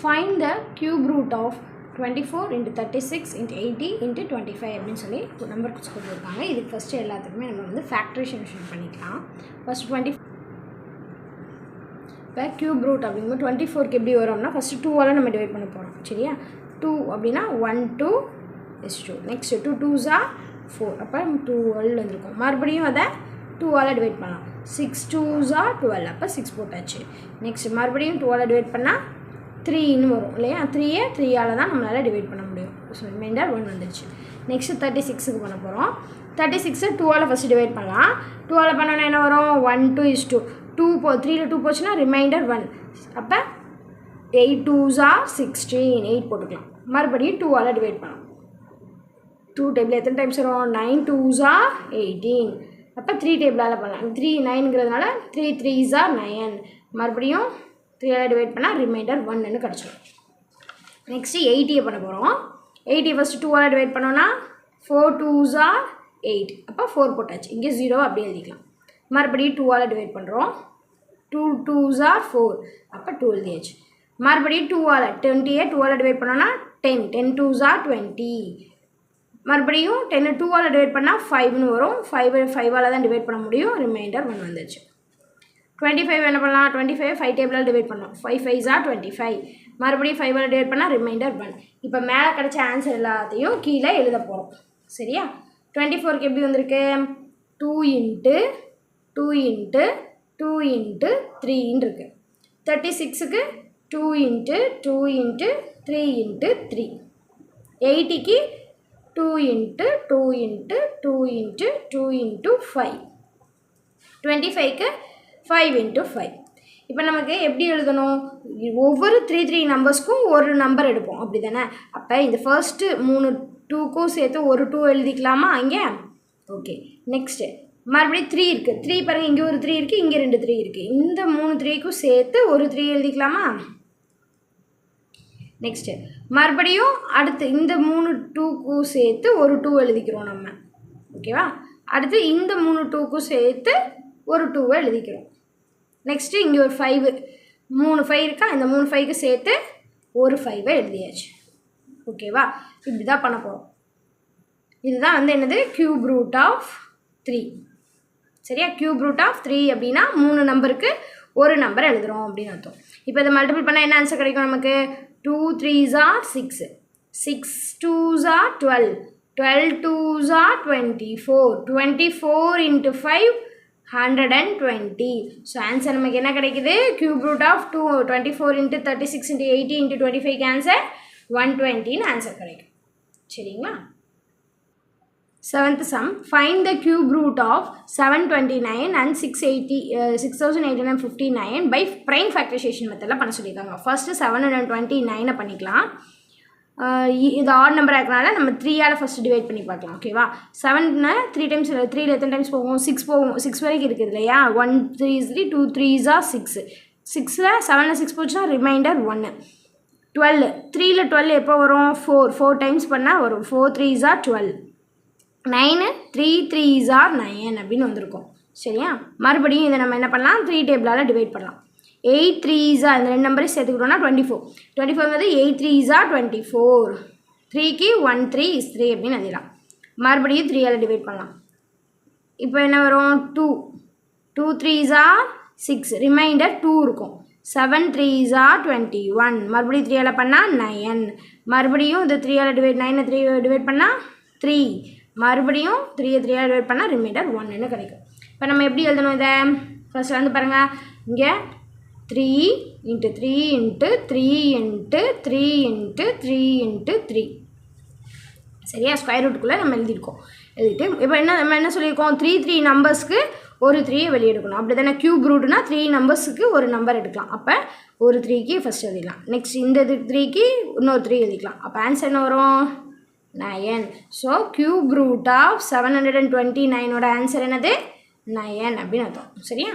Find the cube root of 24 into 36 into 80 into 25 அப்படின்னு சொல்லி ஒரு நம்பர் கொடுத்துருக்காங்க. இதுக்கு ஃபஸ்ட்டு எல்லாத்துக்குமே நம்ம வந்து ஃபேக்டரைசேஷன் பண்ணிக்கலாம். ஃபஸ்ட் 20 இப்போ க்யூப் ரூட் அப்படிங்கும்போது 24க்கு எப்படி வரும்னா ஃபஸ்ட்டு 2ஆல் நம்ம டிவைட் பண்ண போகிறோம். சரியா? 2 அப்படின்னா 1 2 is 2. Next 2 2s are 4. அப்போ 12 வந்துருக்கும். மறுபடியும் அதை 2ஆல் டிவைட் பண்ணலாம். 6 2s are 12. அப்போ 6 போட்டாச்சு. நெக்ஸ்ட் மறுபடியும் 2ஆல் டிவைட் பண்ணால் 3ன்னு வரும் இல்லையா? 3யை 3ஆல் தான் நம்மளால் டிவைட் பண்ண முடியும். ஸோ ரிமைண்டர் 1 வந்துடுச்சு. நெக்ஸ்ட்டு 36க்கு பண்ண போகிறோம். 36 2ஆல் ஃபஸ்ட்டு டிவைட் பண்ணலாம். 2ஆல் பண்ணோன்னா என்ன வரும்? 1 2 is 2. 3ல் 2 போச்சுன்னா ரிமைண்டர் 1. அப்போ 8 2s are 16. 8 போட்டுக்கலாம். மறுபடியும் 2ஆல் டிவைட் பண்ணலாம். 2 டேபிள் எத்தனை டைம்ஸ் வரும்? 9 2s are 18. அப்போ 3 டேபிளால் பண்ணலாம். 3 9ங்கிறதுனால 3 3s are 9. மறுபடியும் 3ஆல் டிவைட் பண்ணால் ரிமைண்டர் 1ன்னு கிடச்சிடும். நெக்ஸ்ட்டு 80 பண்ண போகிறோம். 80 ஃபஸ்ட்டு 2ஆல் டிவைட் பண்ணோன்னா 4 2s are 8. அப்போ 4 போட்டாச்சு. இங்கே 0 அப்படியே எழுதிக்கலாம். மறுபடியும் 2ஆல் டிவைட் பண்ணுறோம். 2 2s are 4. அப்போ 2 எழுதியாச்சு. மறுபடியும் 2ஆல் 20யை 2ஆல் டிவைட் பண்ணோன்னா 10 10 2s are 20. மறுபடியும் 10 2ஆல் டிவைட் பண்ணால் 5ன்னு வரும். 5ஆல் தான் டிவைட் பண்ண முடியும். ரிமைண்டர் 1 வந்துச்சு. 25 என்ன பண்ணலாம்? 25 5 டேபிளால் டிவைட் பண்ணோம். 5 5s are 25. மறுபடியும் 5ஆல் டிவைட் பண்ணால் ரிமைண்டர் 1. இப்போ மேலே கிடச்ச ஆன்சர் எல்லாத்தையும் கீழே எழுத போகிறோம். சரியா? 24க்கு எப்படி வந்திருக்கு? 2 into 2 into 2 into 3ன்னு இருக்குது. 36க்கு 2 into 2 into 3 into 3. 80க்கு 2 into 2 into 2 into 2 into 5. 25க்கு 5 into 5. இப்போ நமக்கு எப்படி எழுதணும்? ஒவ்வொரு 3 3 நம்பர்ஸ்க்கும் ஒரு நம்பர் எடுப்போம். அப்படி தானே? அப்போ இந்த ஃபர்ஸ்ட்டு 3 2க்கும் சேர்த்து ஒரு 2 எழுதிக்கலாமா அங்கே? ஓகே. நெக்ஸ்ட்டு மறுபடியும் 3 இருக்குது. 3 பாருங்கள், இங்கே ஒரு 3 இருக்குது, இங்கே 2 3 இருக்குது. இந்த 3 3க்கும் சேர்த்து ஒரு 3 எழுதிக்கலாமா? நெக்ஸ்ட்டு மறுபடியும் அடுத்து இந்த 3 2க்கும் சேர்த்து ஒரு 2 எழுதிக்கிறோம் நம்ம. ஓகேவா? அடுத்து இந்த 3 2க்கும் சேர்த்து ஒரு 2வை எழுதிக்கிறோம். நெக்ஸ்ட்டு இங்கே ஒரு 5 3 5 இருக்கா? இந்த 3 5க்கு சேர்த்து ஒரு 5வை எழுதியாச்சு. ஓகேவா? இப்படி தான் பண்ண போகிறோம். இதுதான் வந்து என்னது? Cube root of 3. சரியா? க்யூப் ரூட் ஆஃப் 3 அப்படின்னா 3 நம்பருக்கு ஒரு நம்பர் எழுதுகிறோம் அப்படின்னு அர்த்தம். இப்போ இதை மல்டிபிள் பண்ணால் என்ன ஆன்சர் கிடைக்கும் நமக்கு? 2 3s are 6. 6 2s are 12. 12 2s are 24. 24 into 5 120. So answer நமக்கு என்ன கிடைக்குது? Cube root of 24 into 36 into 80 into 25க்கு ஆன்சர் 120ன்னு ஆன்சர் கிடைக்கும். சரிங்களா? 7th sum. Find the cube root of 729 and 6859 by prime factorization மெத்தடில் பண்ண சொல்லியிருக்காங்க. ஃபஸ்ட்டு 729 பண்ணிக்கலாம். இது ஆட் நம்பர் இருக்கனால நம்ம 3ஆல் ஃபஸ்ட்டு டிவைட் பண்ணி பார்க்கலாம். ஓகேவா? 7னா 3 டைம்ஸ் 3ல் எத்தனை டைம்ஸ் போகும்? 6 போகும். 6 வரைக்கும் இருக்குது இல்லையா? 1 3 3 2 3s are 6. 6ல் 7ல் 6 போச்சுன்னா ரிமைண்டர் 1. 12 3ல் 12 எப்போ வரும்? 4 டைம்ஸ் பண்ணால் வரும். 4 3s are 12. 9 3 3s are 9 அப்படின்னு வந்திருக்கும். சரியா? மறுபடியும் இதை நம்ம என்ன பண்ணலாம்? 3 டேபிளால் டிவைட் பண்ணலாம். 8 3s are இந்த 2 நம்பரையும் சேர்த்துக்கிட்டோம்னா 24. 24 வந்து 8 3s are 24. 3க்கு 1 3 is 3 அப்படின்னு எழுதிடலாம். மறுபடியும் 3ஆல் டிவைட் பண்ணலாம். இப்போ என்ன வரும்? 2 2 3s are 6. ரிமைண்டர் 2 இருக்கும். 7 3s are 21. மறுபடியும் 3ஆல் பண்ணால் 9. மறுபடியும் இந்த 3ஆல் டிவைட் 9 3 டிவைட் பண்ணால் 3. மறுபடியும் 3ஆல் டிவைட் பண்ணால் ரிமைண்டர் 1ன்னு கிடைக்கும். இப்போ நம்ம எப்படி எழுதணும் இதை? ஃபஸ்ட்டு வந்து பாருங்கள், இங்கே 3 into 3 into 3 into 3 into 3 into 3. சரியா? ஸ்கொயர் ரூட்டுக்குள்ளே நம்ம எழுதியிருக்கோம். எழுதிட்டு இப்போ நம்ம என்ன சொல்லியிருக்கோம்? 3 3 நம்பர்ஸ்க்கு ஒரு 3யை வெளியே எடுக்கணும். அப்படி தானே? க்யூப் ரூட்னா 3 நம்பர்ஸுக்கு ஒரு நம்பர் எடுக்கலாம். அப்போ ஒரு 3க்கு ஃபஸ்ட் எழுதிக்கலாம். நெக்ஸ்ட் இந்த 3க்கு இன்னொரு 3 எழுதிக்கலாம். அப்போ ஆன்சர் என்ன வரும்? 9. ஸோ க்யூப் ரூட் ஆஃப் 729ஓட ஆன்சர் என்னது? 9 அப்படின்னு அர்த்தம். சரியா?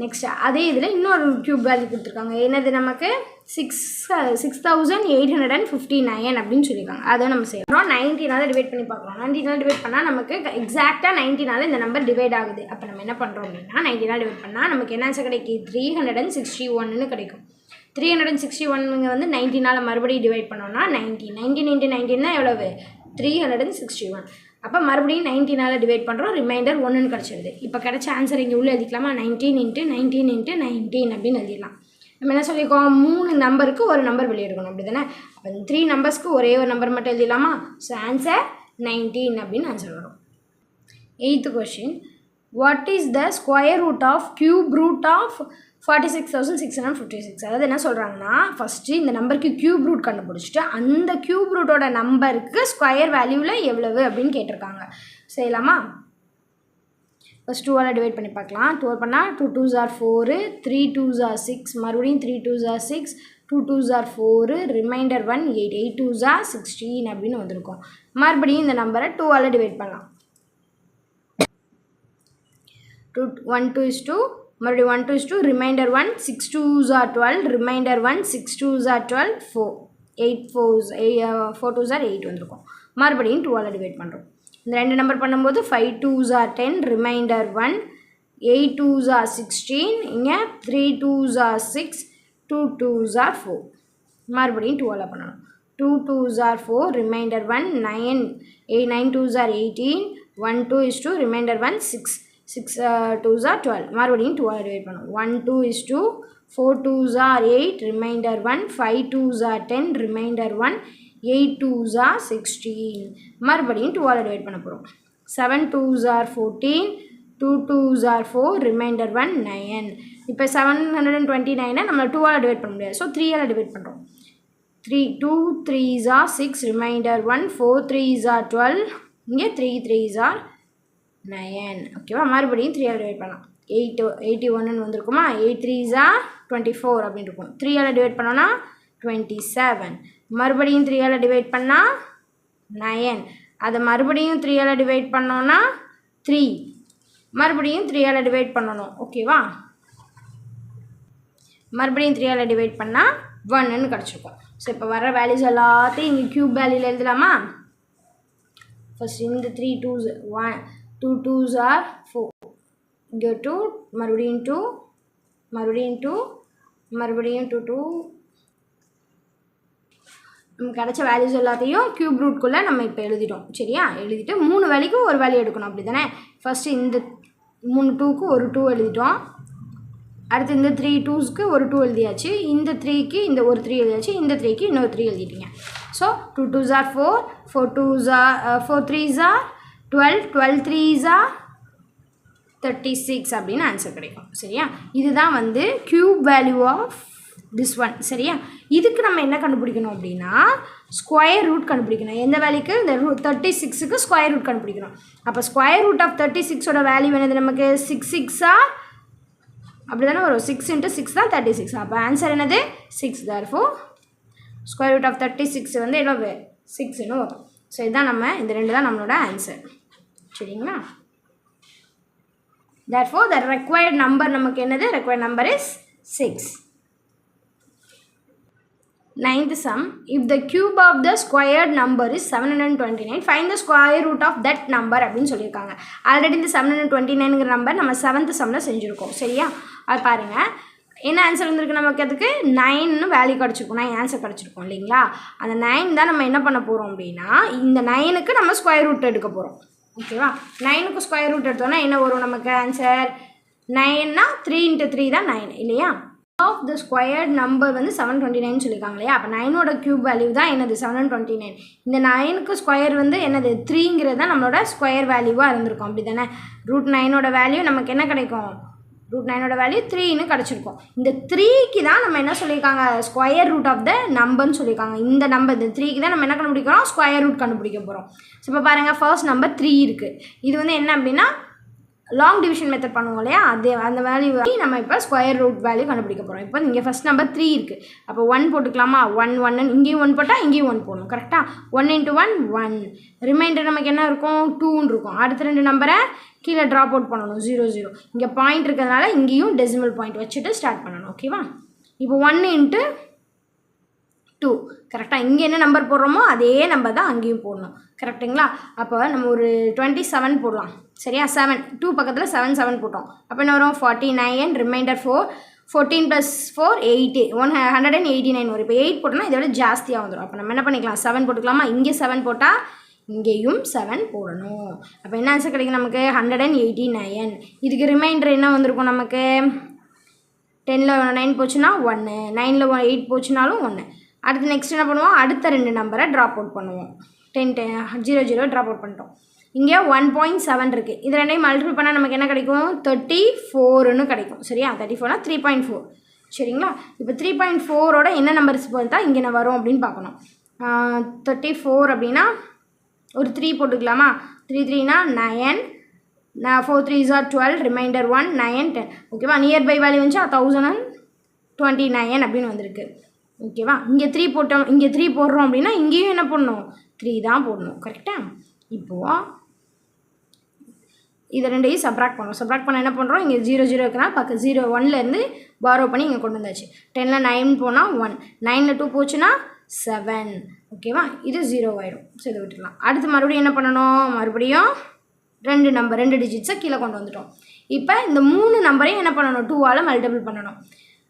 நெக்ஸ்ட் அதே இதில் இன்னொரு க்யூப் வேல்யூ கொடுத்துருக்காங்க. என்னது நமக்கு? 6859 அப்படின்னு சொல்லியிருக்காங்க. அதை நம்ம செய்யணும். 19ஆல் டிவைட் பண்ணி பார்க்கலாம். 19ஆல் டிவைட் பண்ணால் நமக்கு எக்ஸாக்டாக 19ஆல் இந்த நம்பர் டிவைட் ஆகுது. அப்போ நம்ம என்ன பண்ணுறோம் அப்படின்னா 19ஆல் டிவைட் பண்ணால் நமக்கு என்ன ஆன்சர் கிடைக்கும்? 361ன்னு கிடைக்கும். 361 வந்து 19 மறுபடியும் டிவைட் பண்ணோம்னா 19 into 19 தான் எவ்வளவு 361. அப்போ மறுபடியும் 19 டிவைட் பண்ணுறோம், ரிமைண்டர் 1ன்னு கிடச்சிடுது. இப்போ கிடைச்ச ஆன்சர் இங்கே உள்ளே எழுதிக்கலாமா, 19 into 19 into 19 அப்படின்னு எழுதிடலாம். நம்ம என்ன சொல்லியிருக்கோம், 3 நம்பருக்கு ஒரு நம்பர் வெளியெடுக்கணும் அப்படி தானே. அப்போ 3 நம்பர்ஸ்க்கு ஒரே ஒரு நம்பர் மட்டும் எழுதிடலாமா. ஸோ ஆன்சர் 19 அப்படின்னு ஆன்சர் வரும். 8th question, what is the square root of cube root of 46,656? அதாவது என்ன சொல்கிறாங்கன்னா, ஃபஸ்ட்டு இந்த நம்பருக்கு க்யூப் ரூட் கண்டுபிடிச்சிட்டு அந்த க்யூப் ரூட்டோட நம்பருக்கு ஸ்கொயர் வேல்யூவில் எவ்வளவு அப்படின்னு கேட்டிருக்காங்க. செய்யலாமா. ஃபஸ்ட் 2ஆல் டிவைட் பண்ணி பார்க்கலாம். 2 பண்ணால் 2 2s are 4, 3 2s are 6, மறுபடியும் 3 2s are 6, 2 2s are 4, reminder 1 8, 8 2s are 16 அப்படின்னு வந்திருக்கும். மறுபடியும் இந்த நம்பரை 2ஆல் டிவைட் பண்ணலாம். 1 2 is 2, மறுபடியும் 1 2 is 2, reminder 1, 6 2s are 12, remainder 1, 6 2s are 12, 4, 8 4 2s are 8 வந்திருக்கும். மறுபடியும் 2ஆல் டிவைட் பண்ணுறோம். இந்த ரெண்டு நம்பர் பண்ணும்போது 5 2s are 10, reminder 1, 8 2s are 16, இங்கே 3 2s are 6, 2 2s are 4. மறுபடியும் 2ஆல் பண்ணணும். 2 2s are 4, reminder 1, 9 2s are 18, 1 2 is 2, reminder 1, 6 2s are 12. மறுபடியும் 2ஆல் டிவைட் பண்ணணும். 1 2 is 2, 4 2s are 8, reminder 1, 5 2s are 10, reminder 1, 8 2s are 16. மறுபடியும் 2ஆல் டிவைட் பண்ண போகிறோம். 7 2s are 14, 2 2s are 4, reminder 1, 9. இப்போ 729 நம்ம 2ஆல் டிவைட் பண்ண முடியாது. ஸோ 3ஆல் டிவைட் பண்ணுறோம். 2 3s are 6, reminder 1, 4 3s are 12, இங்கே 3 3s are 9. ஓகேவா. மறுபடியும் 3ஆல் டிவைட் பண்ணலாம். 81 வந்திருக்குமா. 8 3s are 24 அப்படின்னு இருக்கும். 3ஆல் டிவைட் பண்ணோன்னா 27. மறுபடியும் 3ஆல் டிவைட் பண்ணால் 9. அதை மறுபடியும் 3ஆல் டிவைட் பண்ணோன்னா 3. மறுபடியும் 3ஆல் டிவைட் பண்ணணும். ஓகேவா. மறுபடியும் 3ஆல் டிவைட் பண்ணால் 1ன்னு கிடச்சிருக்கும். ஸோ இப்போ வர வேல்யூஸ் எல்லாத்தையும் இங்கே க்யூப் வேல்யூவில் எழுதலாமா. ஃபஸ்ட் இந்த 3 2s 2 2s are 4, இங்கே 2, மறுபடியும் 2, மறுபடியும் 2, மறுபடியும் 2 2. நமக்கு கிடச்ச வேல்யூஸ் எல்லாத்தையும் க்யூப் ரூட்குள்ளே நம்ம இப்போ எழுதிட்டோம். சரியா. எழுதிட்டு 3 வேல்யூக்கும் ஒரு வேல்யூ எடுக்கணும் அப்படி தானே. ஃபஸ்ட்டு இந்த 3 2க்கு ஒரு 2 எழுதிட்டோம். அடுத்து இந்த 3 2ஸ்க்கு ஒரு 2 எழுதியாச்சு. இந்த 3க்கு இந்த ஒரு 3 எழுதியாச்சு. இந்த 3க்கு இன்னொரு 3 எழுதிட்டீங்க. So 2 2s are 4, 4 3s are 12, 12 3s are 36 அப்படின்னு ஆன்சர் கிடைக்கும். சரியா. இதுதான் வந்து cube value of this one. சரியா. இதுக்கு நம்ம என்ன கண்டுபிடிக்கணும் அப்படின்னா ஸ்கொயர் ரூட் கண்டுபிடிக்கணும். எந்த வேல்யூக்கு, இந்த 36க்கு ஸ்கொயர் ரூட் கண்டுபிடிக்கணும். அப்போ ஸ்கொயர் ரூட் ஆஃப் 36ஓட வேல்யூ என்னது நமக்கு 6 6 அப்படி தானே வரும். 6 into 6 தான் 36. அப்போ ஆன்சர் என்னது 6. therefore ஸ்கொயர் ரூட் ஆஃப் 36 வந்து எவ்வளவு 6ன்னு வரும். ஸோ இதுதான் நம்ம இந்த 2 தான் நம்மளோட ஆன்சர். சரிங்களா. therefore the required number நமக்கு என்னது, required number is 6. 9th sum, if the cube of the squared number is 729, find the square root of that number அப்படின்னு சொல்லியிருக்காங்க. ஆல்ரெடி இந்த 729ங்கிற நம்பர் நம்ம 7th சம்மில் செஞ்சுருக்கோம். சரியா. அது பாருங்கள் என்ன ஆன்சர் வந்திருக்கு நமக்கு. அதுக்கு 9ன்னு வேல்யூ கிடச்சிருக்கும், 9 ஆன்சர் கிடச்சிருக்கோம் இல்லைங்களா. அந்த 9 தான் நம்ம என்ன பண்ண போகிறோம் அப்படின்னா இந்த 9க்கு நம்ம ஸ்கொயர் ரூட் எடுக்க போகிறோம். ஓகேவா. 9க்கு ஸ்கொயர் ரூட் எடுத்தோன்னா என்ன வரும் நமக்கு ஆன்சர். 9னா 3 into 3 தான் 9 இல்லையா. ஆஃப் த ஸ்கொயர்ட் நம்பர் வந்து 729 சொல்லியிருக்காங்க இல்லையா. அப்போ 9ஓட க்யூப் வேல்யூ தான் என்னது 729. இந்த 9க்கு ஸ்கொயர் வந்து என்னது 3ங்கிறது தான் நம்மளோட ஸ்கொயர் வேல்யூவாக இருந்திருக்கும் அப்படி தானே. ரூட் 9ஓட வேல்யூ நமக்கு என்ன கிடைக்கும், ரூட் 9ஓட வேல்யூ 3ன்னு கிடச்சிருக்கும். இந்த 3க்கு தான் நம்ம என்ன சொல்லியிருக்காங்க ஸ்கொயர் ரூட் ஆஃப் த நம்பர்னு சொல்லியிருக்காங்க. இந்த நம்பர் இந்த 3க்கு தான் நம்ம என்ன கண்டுபிடிக்கிறோம் ஸ்கொயர் ரூட் கண்டுபிடிக்க போகிறோம். ஸோ இப்போ பாருங்கள் ஃபர்ஸ்ட் நம்பர் 3 இருக்குது. இது வந்து என்ன அப்படின்னா லாங் டிவிஷன் மெத்தட் பண்ணுவோம் இல்லையா. அது அந்த வேல்யூ நம்ம இப்போ ஸ்கொயர் ரூட் வேல்யூ கண்டுபிடிக்க போகிறோம். இப்போ இங்கே ஃபஸ்ட் நம்பர் 3 இருக்குது. அப்போ 1 போட்டுக்கலாமா. 1 1 இங்கேயும் 1 போட்டால் இங்கேயும் 1 போடணும். கரெக்டாக. 1 into 1 1. ரிமைண்டர் நமக்கு என்ன இருக்கும் 2ன்னு இருக்கும். அடுத்த 2 நம்பரை கீழே ட்ராப் அவுட் பண்ணணும் 0 0. இங்கே பாயிண்ட் இருக்கிறதுனால இங்கேயும் டெசிமல் பாயிண்ட் வச்சுட்டு ஸ்டார்ட் பண்ணணும். ஓகேவா. இப்போ 1 into 2 கரெக்டாக. இங்கே என்ன நம்பர் போடுறோமோ அதே நம்பர் தான் அங்கேயும் போடணும். கரெக்டுங்களா. அப்போ நம்ம ஒரு 27 போடலாம். சரியா. 7 2 பக்கத்தில் 7 7 போட்டோம். அப்போ என்ன வரும் 49, ரிமைண்டர் 4, 14 + 4 8 189 வரும். இப்போ 8 போட்டோம்னா இதோட ஜாஸ்தியாக வந்துடும். அப்போ நம்ம என்ன பண்ணிக்கலாம் 7 போட்டுக்கலாமா? இங்கே 7 போட்டால் இங்கேயும் 7 போடணும். அப்போ என்ன ஆன்சர் கிடைக்கும் நமக்கு 189. இதுக்கு ரிமைண்டர் என்ன வந்திருக்கும் நமக்கு 10ல் 9 போச்சுன்னா 1, 9ல் 8 போச்சுனாலும் 1. அடுத்து நெக்ஸ்ட் என்ன பண்ணுவோம்? அடுத்த 2 நம்பரை ட்ராப் அவுட் பண்ணுவோம். 10 0 0 ட்ராப் அவுட் பண்ணிட்டோம். இங்கே 1.7 இருக்குது. இது ரெண்டையும் மல்டிபிள் பண்ணால் நமக்கு என்ன கிடைக்கும் 34ன்னு கிடைக்கும். சரியா? 34னா 3.4. சரிங்களா? இப்போ 3.4ஓட என்ன நம்பர்ஸ் பார்த்தா இங்கே என்ன வரும் அப்படின்னு பார்க்கணும். 34 அப்படின்னா ஒரு 3 போட்டுக்கலாமா? 3 3னா 9, 4 3s are 12, ரிமைண்டர் 1, 9 10. ஓகேவா? நியர்பை வேல்யூ வந்துச்சா 1029 அப்படின்னு வந்திருக்கு. ஓகேவா? இங்கே 3 போட்டோம், இங்கே 3 போடுறோம் அப்படின்னா இங்கேயும் என்ன பண்ணணும் 3 தான் போடணும். கரெக்டாக? இப்போது இதை ரெண்டையும் சப்ராக்ட் பண்ணுறோம். சப்ராக்ட் பண்ண என்ன பண்ணுறோம்? இங்கே 0 0 இருக்குன்னா பக்கம் 0 1லேருந்து பாரோ பண்ணி இங்கே கொண்டு வந்தாச்சு. 10ல் 9 போனால் 1, 9ல் 2 போச்சுன்னா 7. ஓகேவா? இது 0 ஆகிடும். ஸோ இதை விட்டுக்கலாம். அடுத்து மறுபடியும் என்ன பண்ணணும்? மறுபடியும் 2 டிஜிட்ஸை கீழே கொண்டு வந்துட்டோம். இப்போ இந்த 3 நம்பரையும் என்ன பண்ணணும் 2ஆல் மல்டிபிள் பண்ணணும்.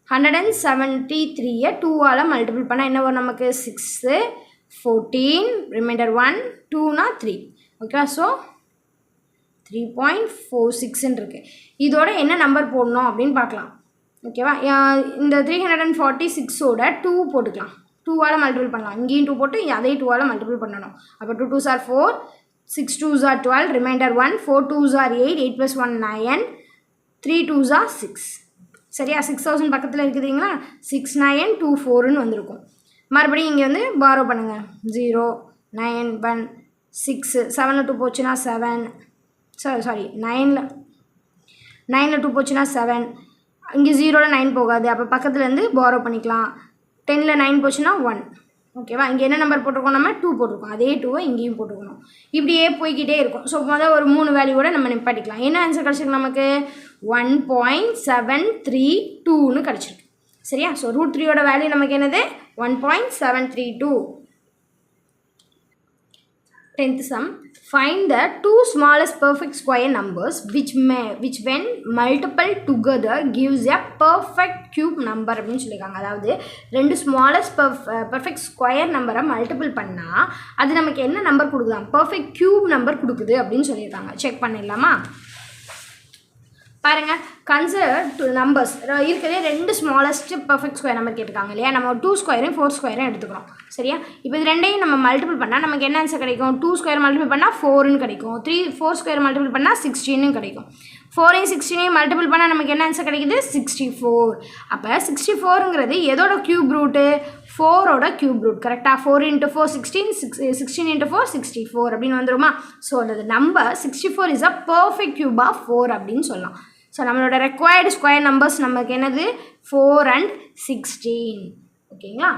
173யை 2ஆல் மல்டிபிள் பண்ணால் என்ன வரும் நமக்கு 6, 14, ரிமைண்டர் 1, 2னா 3. ஓகேவா? ஸோ 3.46ன்னு இருக்குது. இதோட என்ன நம்பர் போடணும் அப்படின்னு பார்க்கலாம். ஓகேவா? இந்த 346ஓட 2 போட்டுக்கலாம். 2ஆல் மல்டிபிள் பண்ணலாம். இங்கேயும் 2 போட்டு அதே 2ஆல் மல்டிபிள் பண்ணணும். அப்போ 2 2s are 4, 6 2s are 12, remainder 1, 4 2s are 8, 8 + 1 9, 3 2s are 6. சரியா? 6000 பக்கத்தில் இருக்குதுங்களா? 6 9 2 4ன்னு வந்திருக்கும். மறுபடியும் இங்கே வந்து பாரோ பண்ணுங்கள். 0 9 1 6, 7ல் 2 போச்சுன்னா 7, சாரி 9ல் 2 போச்சுன்னா 7. இங்கே 0ல் 9 போகாது. அப்போ பக்கத்துலேருந்து பாரோ பண்ணிக்கலாம். 10ல் 9 போச்சுன்னா 1. ஓகேவா? இங்கே என்ன நம்பர் போட்டிருக்கோம்? நம்ம 2 போட்டிருக்கோம். அதே 2வை இங்கேயும் போட்டுக்கணும். இப்படியே போய்கிட்டே இருக்கும். ஸோ முதல் ஒரு 3 வேல்யூவோட நம்ம நிப்பாட்டிக்கலாம். என்ன ஆன்சர் கிடச்சிருக்கு நமக்கு 1.732ன்னு கிடச்சிருக்கு. சரியா? ஸோ √3ஓட வேல்யூ நமக்கு என்னது 1.732. 10th sum. Find the 2 smallest perfect square numbers which when multiple together gives a perfect cube number அப்படின்னு சொல்லியிருக்காங்க. அதாவது 2 smallest perfect square நம்பரை மல்டிபிள் பண்ணால் அது நமக்கு என்ன நம்பர் கொடுக்குதாம்? perfect cube நம்பர் கொடுக்குது அப்படின்னு சொல்லியிருக்காங்க. செக் பண்ணிடலாமா? பாருங்கள், கன்சிடர் 2 நம்பர்ஸ் இருக்கிறதே 2 ஸ்மாலஸ்ட் பர்ஃபெக்ட் ஸ்கொயர் நம்பர் கேட்டிருக்காங்க இல்லையா? நம்ம 2 ஸ்கொயரும் 4 ஸ்கொயரும் எடுத்துக்கிறோம். சரியா? இப்போ இது ரெண்டையும் நம்ம மல்டிபிள் பண்ணால் நமக்கு என்ன ஆன்சர் கிடைக்கும்? 2 ஸ்கொயர் மல்டிபிள் பண்ணால் 4ன்னு கிடைக்கும். 4 ஸ்கொயர் மல்டிபிள் பண்ணால் 16ன்னு கிடைக்கும். 4ஐயும் 16ஐயும் மல்டிபிள் பண்ணால் நமக்கு என்ன ஆன்சர் கிடைக்குது? 64. அப்போ 64ங்கிறது எதோட க்யூப் ரூட்டு? 4ஓட க்யூப் ரூட். கரெக்டாக? 4 × 4 16, 16 × 4 64 அப்படின்னு வந்துருமா? ஸோ அந்த number 64 is a perfect cube of 4 அப்படின்னு சொல்லலாம். ஸோ நம்மளோட ரெக்வயர்டு ஸ்கொயர் நம்பர்ஸ் நமக்கு என்னது 4 and 16. ஓகேங்களா?